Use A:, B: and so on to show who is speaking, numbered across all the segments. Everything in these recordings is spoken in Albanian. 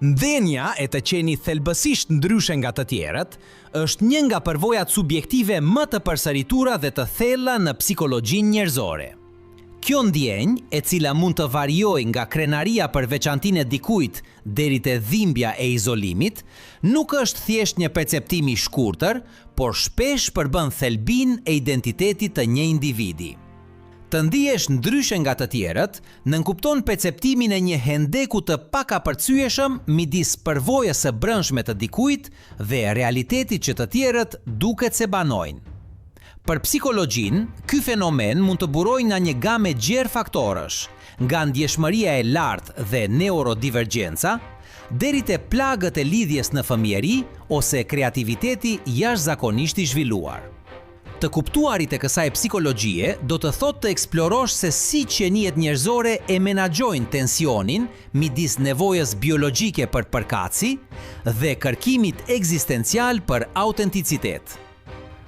A: Ndhenja e të qeni thelbësisht ndryshe nga të tjerët është një nga përvojat subjektive më të përsëritura dhe të thella në psikologjinë njerëzore. Kjo ndjenjë, e cila mund të variojë nga krenaria për veçantinë e dikujt deri te dhimbja e izolimit, nuk është thjesht një perceptim i shkurtër, por shpesh përbën thelbin e identitetit të një individi. Të ndihesh ndryshe nga të tjerët, nënkupton perceptimin e një hendeku të pakapërcyeshëm midis përvojës së brendshme të dikujt dhe realitetit që të tjerët duket se banojnë. Për psikologjinë, ky fenomen mund të burojë nga një gamë gjerë faktorësh, nga ndjeshmëria e lartë dhe neurodivergjenca, deri te plagët e lidhjes në fëmijëri ose kreativiteti jashtëzakonisht i zhvilluar. Të kuptuarit e kësaj psikologjie do të thotë të eksplorosh se si qeniet njerëzore e menaxhojnë tensionin midis nevojës biologjike për përkatësi dhe kërkimit ekzistencial për autenticitet.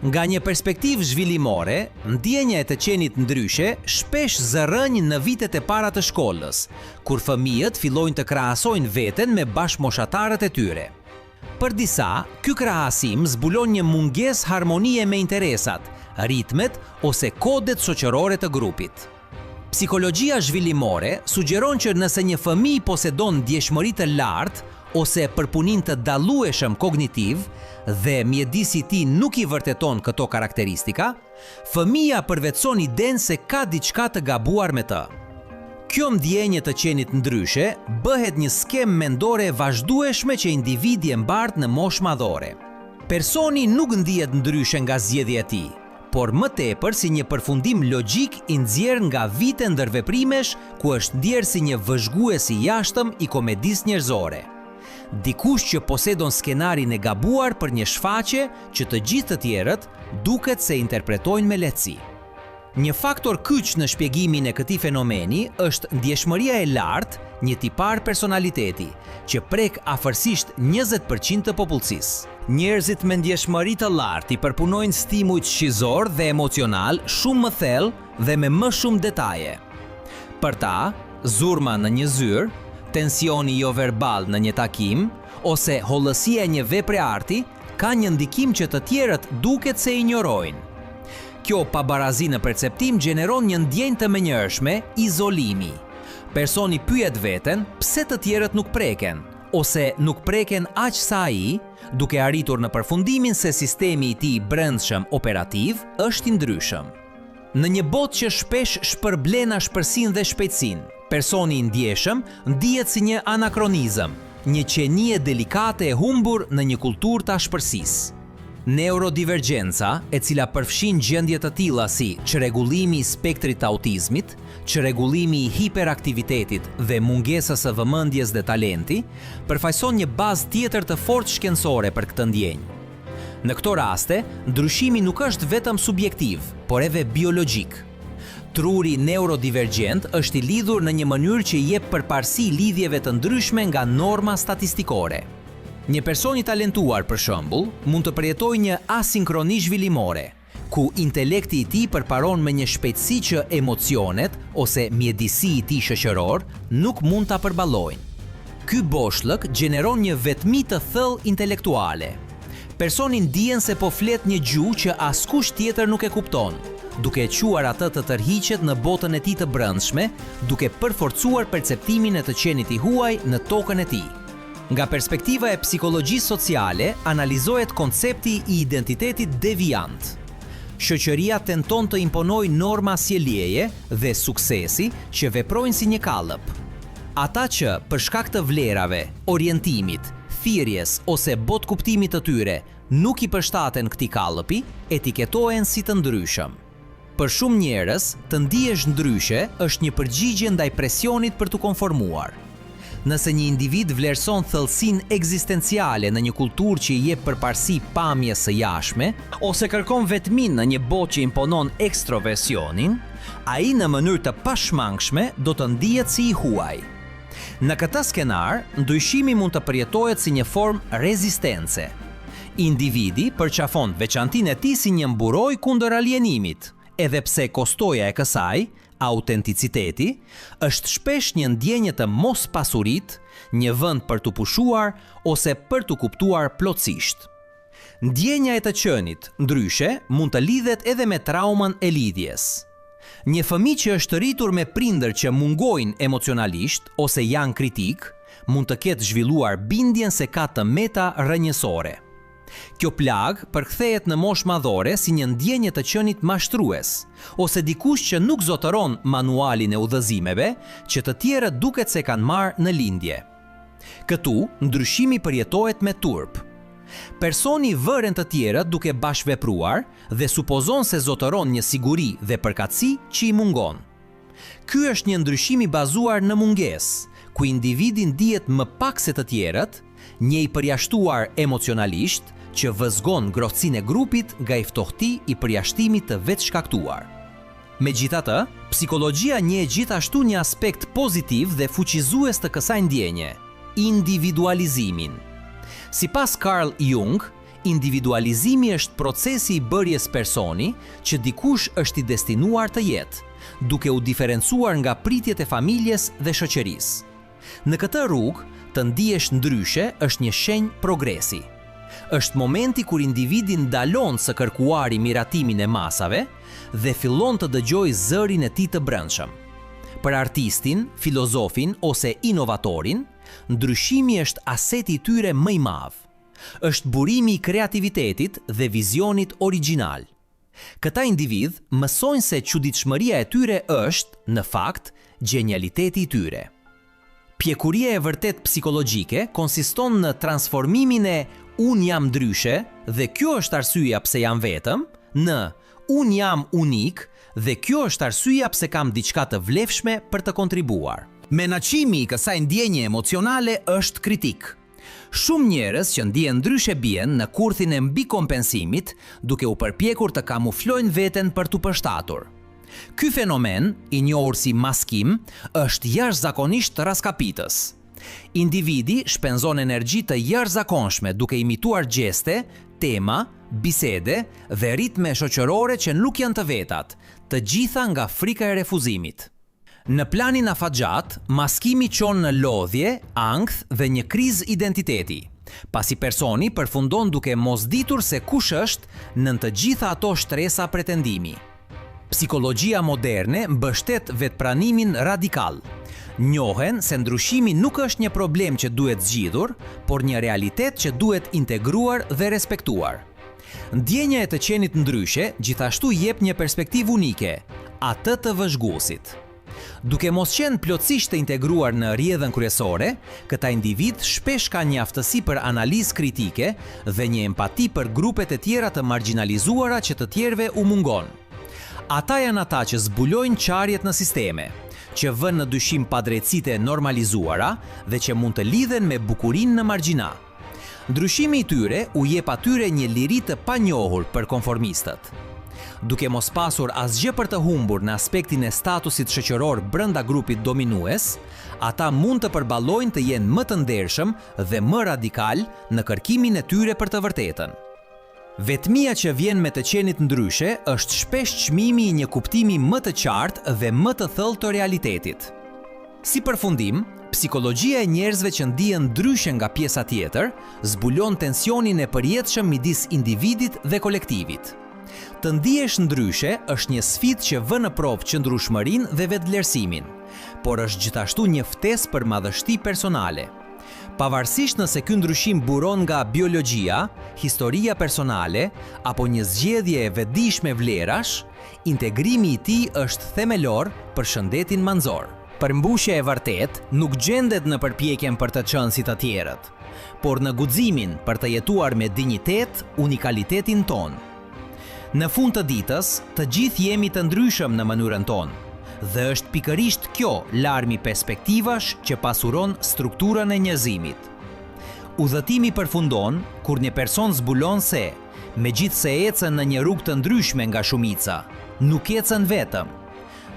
A: Nga një perspektivë zhvillimore, ndjenja e të qenit ndryshe shpesh zërrënj në vitet e para të shkollës, kur fëmijët fillojnë të krahasojnë veten me bashkëmoshatarët e tyre. Për disa, ky krahasim zbulon një mungesë harmonie me interesat, ritmet ose kodet shoqërore të grupit. Psikologjia zhvillimore sugjeron që nëse një fëmijë posedon ndjeshmëri të lartë ose përpunim të dallueshëm kognitiv dhe mjedisi i tij nuk i vërteton këto karakteristika, fëmia përvetëson idenë se ka diçka të gabuar me të. Kjo ndjenje të qenit ndryshe bëhet një skemë mendore e vazhdueshme që individi e mbart në moshë madhore. Personi nuk ndihet ndryshe nga zgjedhja e tij, por më tepër si një përfundim logjik i nxjerrë nga vite ndërveprimesh ku është ndjerë si një vëzhgues i jashtëm i komedisë njerëzore. Dikush që posedon skenarin e gabuar për një shfaqje që të gjithë të tjerët duket se interpretojnë me lehtësi. Një faktor kyç në shpjegimin e këtij fenomeni është ndjeshmëria e lartë, një tipar personaliteti, që prek afërsisht 20% të popullsisë. Njerëzit me ndjeshmëri të lartë i përpunojnë stimujt shqizor dhe emocional shumë më thellë dhe me më shumë detaje. Për ta, zurma në një zyrë, tensioni jo verbal në një takim, ose hollësia e një vepre arti, ka një ndikim që të tjerët duket se injorojnë. Kjo pabarazi në perceptim gjeneron një ndjenjë të menjëhershme, izolimi. Personi pyet veten pse të tjerët nuk preken, ose nuk preken aq sa ai, duke arritur në përfundimin se sistemi i tij brendshëm operativ është i ndryshëm. Në një botë që shpesh shpërblen ashpërsinë dhe shpejtësinë, personi i ndjeshëm ndihet si një anakronizëm, një qenie delikate e humbur në një kulturë të ashpërsisë. Neurodivergjenca, e cila përfshin gjendje të tilla si çrregullimi i spektrit të autizmit, çrregullimi i hiperaktivitetit dhe mungesës së vëmendjes dhe talenti, përfaqëson një bazë tjetër të fortë shkencore për këtë ndjenjë. Në këto raste, ndryshimi nuk është vetëm subjektiv, por edhe biologjik. Truri neurodivergjent është i lidhur në një mënyrë që i jep përparësi lidhjeve të ndryshme nga norma statistikore. Një person i talentuar, për shembull, mund të përjetojë një asinkroni zhvillimore, ku intelekti i tij përparon me një shpejtësi që emocionet ose mjedisi i tij shoqëror nuk mund ta përballojnë. Ky boshllëk gjeneron një vetmi të thellë intelektuale. Personi ndihen se po flet një gjuhë që askush tjetër nuk e kupton, duke quar atë të tërhiqet në botën e tij të brendshme, duke përforcuar perceptimin e të qenit i huaj në tokën e tij. Nga perspektiva e psikologjisë sociale, analizohet koncepti i identitetit deviant. Shoqëria tenton të imponojë norma sjelljeje dhe suksesi që veprojnë si një kallëp. Ata që, për shkak të vlerave, orientimit, thirrjes ose botkuptimit të tyre, nuk i përshtaten këtij kallëpi, etiketohen si të ndryshëm. Për shumë njerëz, të ndihesh ndryshe është një përgjigje ndaj presionit për të konformuar. Nëse një individ vlerëson thellësinë ekzistenciale në një kulturë që i jep përparësi pamjes së jashtme, ose kërkon vetmin në një botë që imponon ekstroversionin, ai në mënyrë të pashmangshme do të ndihet si i huaj. Në këtë skenar, ndryshimi mund të përjetohet si një formë rezistence. Individi përqafon veçantinë e tij si një mburoj kundër alienimit, edhe pse kostoja e kësaj, autenticiteti, është shpesh një ndjenjë të mos pasurit, një vend për të pushuar ose për të kuptuar plotësisht. Ndjenja e të qenit, ndryshe, mund të lidhet edhe me traumën e lidhjes. Një fëmijë që është rritur me prindër që mungojnë emocionalisht ose janë kritik, mund të ketë zhvilluar bindjen se ka të meta rrënjësore. Kjo plag përkthehet në moshë madhore si një ndjenje të qenit mashtrues, ose dikush që nuk zotëron manualin e udhëzimeve që të tjerët duket se kanë marrë në lindje. Këtu, ndryshimi përjetohet me turp. Personi vëren të tjerët duke bashkëvepruar dhe supozon se zotëron një siguri dhe përkatësi që i mungon. Ky është një ndryshim i bazuar në mungesë, ku individi ndihet më pak se të tjerët, një i përjashtuar emocionalisht që vëzgon ngrohtësinë e grupit nga i ftohti i përjashtimit të vetëshkaktuar. Megjithatë, psikologjia njeh gjithashtu një aspekt pozitiv dhe fuqizues të kësaj ndjenje, individualizimin. Sipas Carl Jung, individualizimi është procesi i bërjes personi që dikush është i destinuar të jetë, duke u diferencuar nga pritjet e familjes dhe shoqërisë. Në këtë rrugë, të ndihesh ndryshe është një shenjë progresi. Është momenti kur individi ndalon së kërkuari miratimin e masave dhe fillon të dëgjojë zërin e tij të brendshëm. Për artistin, filozofin ose inovatorin, ndryshimi është aseti i tyre më i madh. Është burimi i kreativitetit dhe vizionit origjinal. Këta individ mësojnë se çuditshmëria e tyre është, në fakt, genialiteti i tyre. Pjekuria e vërtet psikologjike konsiston në transformimin e unë jam ndryshe dhe kjo është arsyeja pse jam vetëm, në unë jam unik dhe kjo është arsyeja pse kam diçka të vlefshme për të kontribuar. Menaçimi i kësaj ndjenje emocionale është kritik. Shumë njerëz që ndihen ndryshe bien në kurthin e mbikompensimit, duke u përpjekur të kamuflojnë veten për t'u përshtatur. Ky fenomen, i njohur si maskim, është jashtëzakonisht raskapitës. Individi shpenzon energji të jashtëzakonshme duke imituar gjeste, tema, bisede dhe ritme shoqërore që nuk janë të vetat, të gjitha nga frika e refuzimit. Në planin afatgjat, maskimi çon në lodhje, ankth dhe një krizë identiteti, pasi personi përfundon duke mos ditur se kush është nën të gjitha ato shtresa pretendimi. Psikologjia moderne mbështet vetpranimin radikal. Njohen se ndryshimi nuk është një problem që duhet zgjidhur, por një realitet që duhet integruar dhe respektuar. Ndjenja e të qenit ndryshe gjithashtu jep një perspektivë unike, atë të vëzhguesit. Duke mos qenë plotësisht të integruar në rrjedhën kryesore, këta individ shpesh ka një aftësi për analizë kritike dhe një empati për grupet e tjera të marginalizuara që të tjerëve u mungon. Ata janë ata që zbulojnë qarjet në sisteme, që vënë në dyshim padrejtësitë e normalizuara dhe që mund të lidhen me bukurinë në margjina. Ndryshimi i tyre u jep atyre një liri të panjohur për konformistët. Duke mos pasur asgjë për të humbur në aspektin e statusit shoqëror brenda grupit dominues, ata mund të përballojnë të jenë më të ndershëm dhe më radikal në kërkimin e tyre për të vërtetën. Vetmia që vjen me të qenit ndryshe është shpesh çmimi i një kuptimi më të qartë dhe më të thellë të realitetit. Si përfundim, psikologjia e njerëzve që ndihen ndryshe nga pjesa tjetër zbulon tensionin e përjetshëm midis individit dhe kolektivit. Të ndihesh ndryshe është një sfidë që vë në provë qëndrueshmërinë dhe vetëvlerësimin, por është gjithashtu një ftesë për madhështi personale. Pavarësisht nëse ky ndryshim buron nga biologjia, historia personale apo një zgjedhje e vetëdijshme vlerash, integrimi i tij është themelor për shëndetin manzor. Përmbushja e vërtetë nuk gjendet në përpjekjen për të qenë si të tjerët, por në guximin për të jetuar me dinjitet unikalitetin ton. Në fund të ditës, të gjithë jemi të ndryshëm në mënyrën tonë, dhe është pikërisht kjo larmi perspektivash që pasuron strukturën e njerëzimit. Udhëtimi përfundon kur një person zbulon se, megjithse ecën në një rrugë të ndryshme nga shumica, nuk ecën vetëm.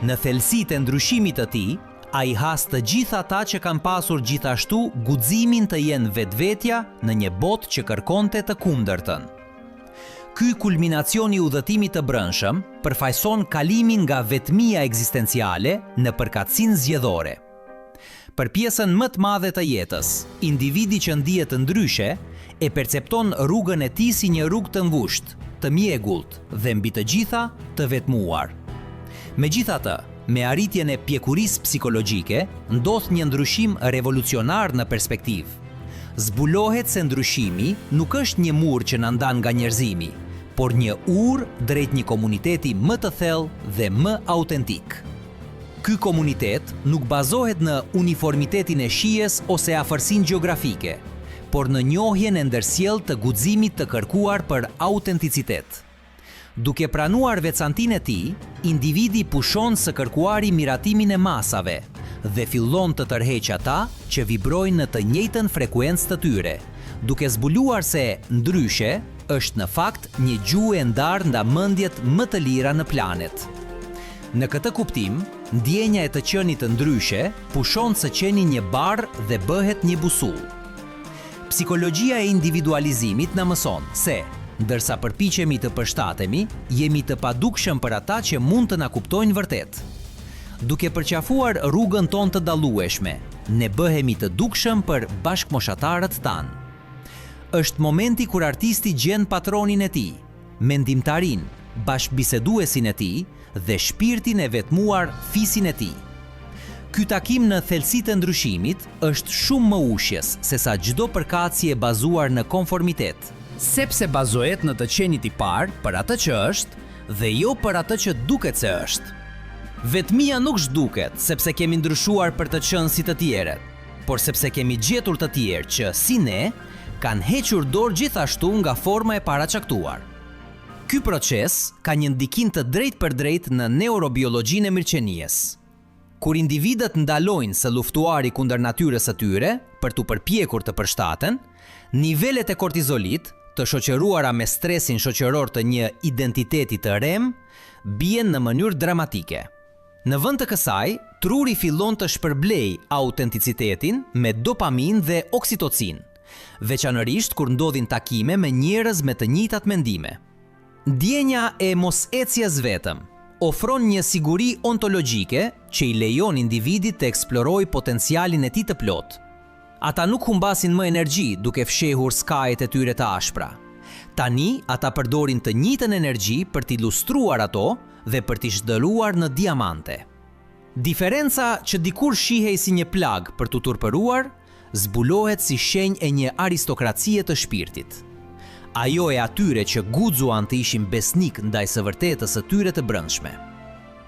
A: Në thelësitë e ndryshimit të tij, ai has të gjitha ata që kanë pasur gjithashtu guximin të jenë vetvetja në një botë që kërkonte të kundërtën. Ky kulminacion i udhëtimit të brendshëm përfaqëson kalimin nga vetmia ekzistenciale në përkatësinë zgjedhore. Për pjesën më të madhe të jetës, individi që ndihet ndryshe e percepton rrugën e tij si një rrugë të ngushtë, të mjegullt dhe mbi të gjitha të vetmuar. Megjithatë, me arritjen e pjekurisë psikologjike, ndodh një ndryshim revolucionar në perspektivë. Zbulohet se ndryshimi nuk është një mur që na ndan nga njerëzimi, por një urë drejt një komuniteti më të thellë dhe më autentik. Ky komunitet nuk bazohet në uniformitetin e shijes ose afërsinë gjeografike, por në njohjen e ndërsjellë të guximit të kërkuar për autenticitet. Duke pranuar veçantinë e tij, individi pushon së kërkuari miratimin e masave dhe fillon të tërheqë ata që vibrojnë në të njëjtën frekuencë të tyre, duke zbuluar se ndryshe është në fakt një gjuhë e ndarë nga mendjet më të lira në planet. Në këtë kuptim, ndjenja e të qenit të ndryshe pushon së qeni një barr dhe bëhet një busull. Psikologjia e individualizimit na mëson se, ndërsa përpiqemi të përshtatemi, jemi të padukshëm për ata që mund të na kuptojnë vërtet. Duke përqafuar rrugën tonë të dallueshme, ne bëhemi të dukshëm për bashkëmoshatarët tanë. Është momenti kur artisti gjen patronin e tij, mendimtarin, bashkëbiseduesin e tij dhe shpirtin e vetmuar fisin e tij. Ky takim në thelësitë e ndryshimit është shumë më ushqes se sa çdo përkatësie e bazuar në konformitet, sepse bazohet në të qenit i parë për atë që është dhe jo për atë që duket se është. Vetmia nuk zhduket sepse kemi ndryshuar për të qenë si të tjerët, por sepse kemi gjetur të tjerë që, si ne, kanë hequr dorë gjithashtu nga forma e paraqaktuar. Ky proces ka një ndikim të drejtë për drejtë në neurobiologjinë e mirëqenies. Kur individët ndalojnë së luftuari kundër natyrës së tyre për t'u përpjekur të përshtaten, nivelet e kortizolit, të shoqëruara me stresin shoqëror të një identiteti të rem, bien në mënyrë dramatike. Në vend të kësaj, truri fillon të shpërblej autenticitetin me dopamin dhe oksitocin, veçanërisht kur ndodhin takime me njerëz me të njëjtat mendime. Ndjenja e mosecjes vetëm ofron një siguri ontologjike që i lejon individit të eksplorojë potencialin e tij të plot. Ata nuk humbasin më energji duke fshehur skajet e tyre të ashpra. Tani ata përdorin të njëjtën energji për t'i lustruar ato dhe për t'i zhdeluar në diamante. Diferenca që dikur shihej si një plag për t'u turpëruar, zbulohet si shenjë e një aristokracie të shpirtit. Ajo e atyre që guxuan të ishin besnik ndaj së vërtetës së tyre të brendshme.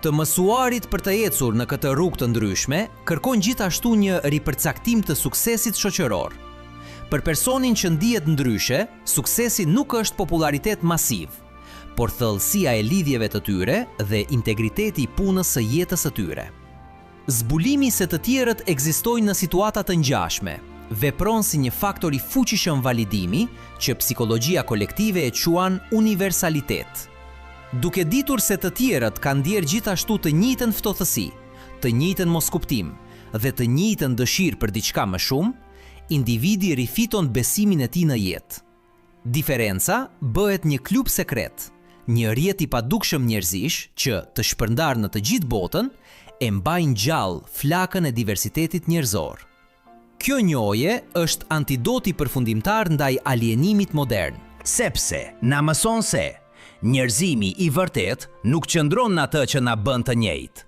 A: Të mësuarit për të ecur në këtë rrugë të ndryshme kërkon gjithashtu një ripërcaktim të suksesit shoqëror. Për personin që ndihet ndryshe, suksesi nuk është popularitet masiv, por thellësia e lidhjeve të tyre dhe integriteti i punës së jetës së tyre. Zbulimi se të tjerët ekzistojnë në situata të ngjashme, vepron si një faktor i fuqishëm validimi që psikologjia kolektive e quan universalitet. Duke ditur se të tjerët kanë ndjerë gjithashtu të njëjtën ftohtësi, të njëjtën moskuptim dhe të njëjtën dëshirë për diçka më shumë, individi rifiton besimin e tij në jetë. Diferenca bëhet një klub sekret, një rrjet i padukshëm njerëzish që, të shpërndar në të gjithë botën, e mbajnë gjallë flakën e diversitetit njerëzor. Kjo njohje është antidoti përfundimtar ndaj alienimit modern, sepse na mëson se njerëzimi i vërtet nuk qëndron në atë që na bën të njëjtë,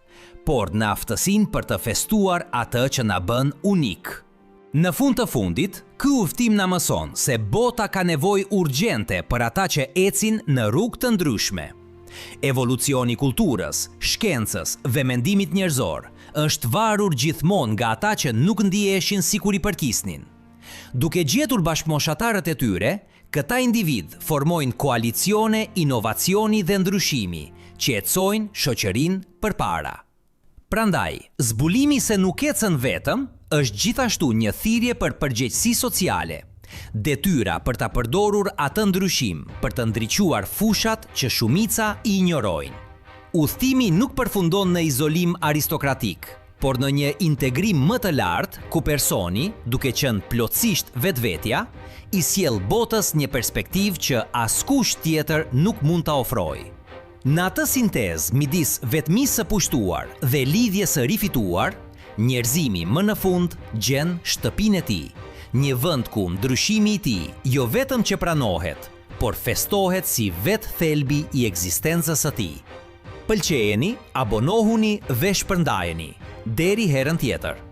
A: por në aftësinë për të festuar atë që na bën unik. Në fund të fundit, ky udhtim na mëson se bota ka nevojë urgjente për ata që ecin në rrugë të ndryshme. Evolucioni i kulturës, shkencës dhe mendimit njerëzor është varur gjithmonë nga ata që nuk ndiheshin sikur i përkisnin. Duke gjetur bashkëmoshatarët e tyre, këta individ formojnë koalicione, inovacioni dhe ndryshimi që ecojnë shoqërinë përpara. Prandaj, zbulimi se nuk ecën vetëm është gjithashtu një thirrje për përgjegjësi sociale, detyra për ta përdorur atë ndryshim për të ndriçuar fushat që shumica i injorojnë. Udhtimi nuk përfundon në izolim aristokratik, por në një integrim më të lartë ku personi, duke qenë plotësisht vetvetja, i sjell botës një perspektivë që askush tjetër nuk mund ta ofrojë. Në atë sintezë midis vetmisë së pushtuar dhe lidhjes së rifituar, Njerëzimi më në fund gjen shtëpinë e tij, një vend ku ndryshimi i tij jo vetëm që pranohet, por festohet si vetë thelbi i ekzistencës së tij. Pëlqejeni, abonohuni dhe shpërndajeni. Deri herën tjetër.